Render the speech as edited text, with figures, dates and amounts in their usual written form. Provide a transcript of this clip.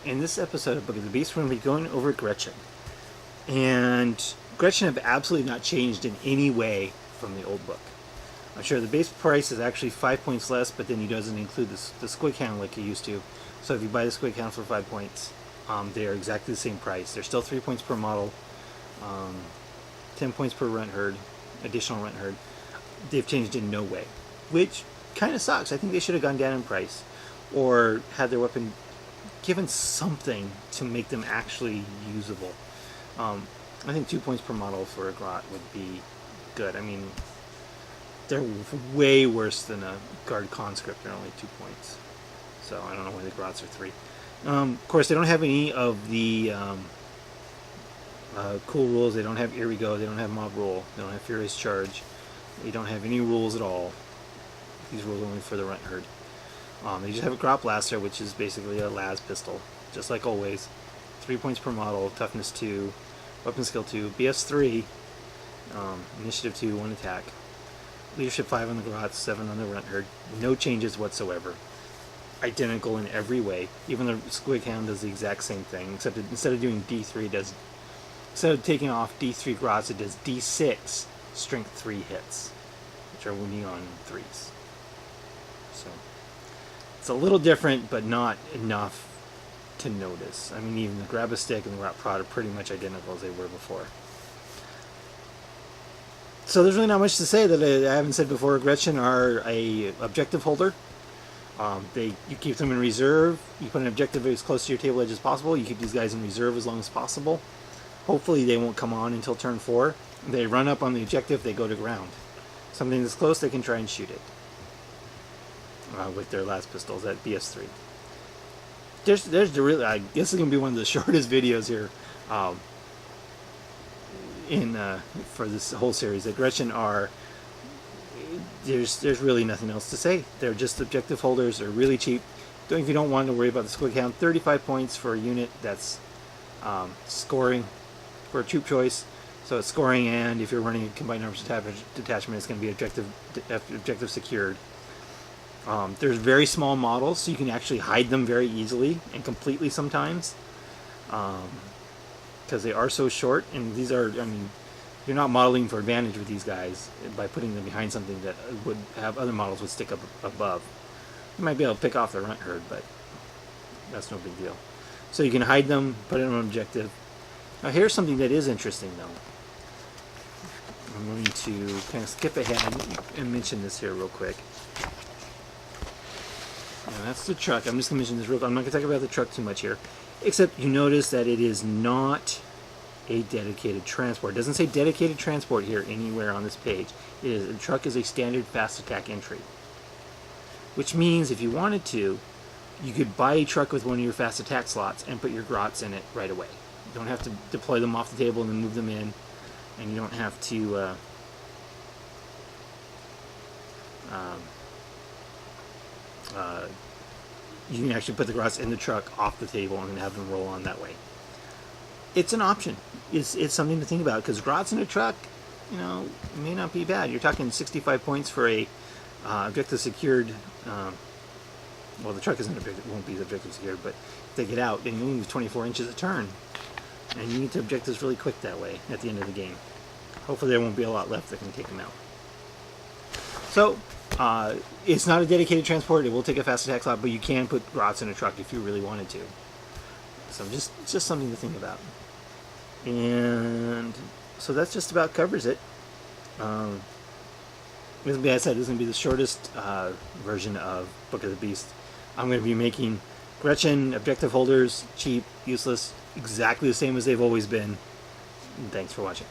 in this episode of Book of the Beast, we're going to be going over Gretchen. And Gretchen have absolutely not changed in any way from the old book. I'm sure the base price is actually 5 points less, but then he doesn't include the squig hound like he used to. So if you buy the squig hound for 5 points, they are exactly the same price. They're still 3 points per model, 10 points per rent herd, additional rent herd. They've changed in no way, which kind of sucks. I think they should have gone down in price, or had their weapon given something to make them actually usable. I think 2 points per model for a Grot would be good. I mean, they're way worse than a guard conscript. They're only 2 points. So I don't know why the Grots are 3. Of course, they don't have any of the cool rules. They don't have Here We Go. They don't have Mob Rule. They don't have Furious Charge. They don't have any rules at all. These rules are only for the rent herd. They just have a Grot Blaster, which is basically a las pistol, just like always. 3 points per model, toughness 2, weapon skill 2, BS 3, initiative 2, 1 attack, leadership 5 on the Grots, 7 on the rent herd. No changes whatsoever. Identical in every way. Even the squig hound does the exact same thing, except instead of doing D3, it does, instead of taking off D3 Grots, it does D6 strength 3 hits, which are wounding on 3s. So it's a little different, but not enough to notice. I mean, even the Grab-A-Stick and the Rot Prod are pretty much identical as they were before. So there's really not much to say that I haven't said before. Gretchen are a objective holder. You keep them in reserve. You put an objective as close to your table edge as possible. You keep these guys in reserve as long as possible. Hopefully they won't come on until turn 4. They run up on the objective, they go to ground. Something that's close, they can try and shoot it with their last pistols at BS3. There's the really, I guess it's going to be one of the shortest videos here for this whole series. That Gretchen are, there's really nothing else to say. They're just objective holders. They're really cheap. If you don't want to worry about the squig hound, 35 points for a unit that's scoring for a troop choice. So it's scoring, and if you're running a combined arms detachment, it's going to be objective secured. There's very small models, so you can actually hide them very easily and completely sometimes, because they are so short. And these are, I mean, you're not modeling for advantage with these guys by putting them behind something that would have other models would stick up above. You might be able to pick off the runt herd, but that's no big deal. So you can hide them, put it on an objective. Now here's something that is interesting, though. I'm going to kind of skip ahead and mention this here real quick. Now that's the truck. I'm just going to mention this real quick. I'm not going to talk about the truck too much here, except you notice that it is not a dedicated transport. It doesn't say dedicated transport here anywhere on this page. The truck is a standard fast attack entry, which means if you wanted to, you could buy a truck with one of your fast attack slots and put your Grots in it right away. You don't have to deploy them off the table and then move them in, and you don't have to you can actually put the Grots in the truck off the table and have them roll on that way. It's an option. It's something to think about, because Grots in a truck, you know, may not be bad. You're talking 65 points for a objective secured. Well, the truck won't be objective secured, but if they get out, then you only move 24 inches a turn, and you need to objectives really quick that way at the end of the game. Hopefully there won't be a lot left that can take them out. So it's not a dedicated transport. It will take a fast attack slot, but you can put Grots in a truck if you really wanted to. So just something to think about. And so that's just about covers it. As I said, this is going to be the shortest version of Book of the Beast. I'm going to be making Gretchen objective holders cheap, useless, exactly the same as they've always been. And thanks for watching.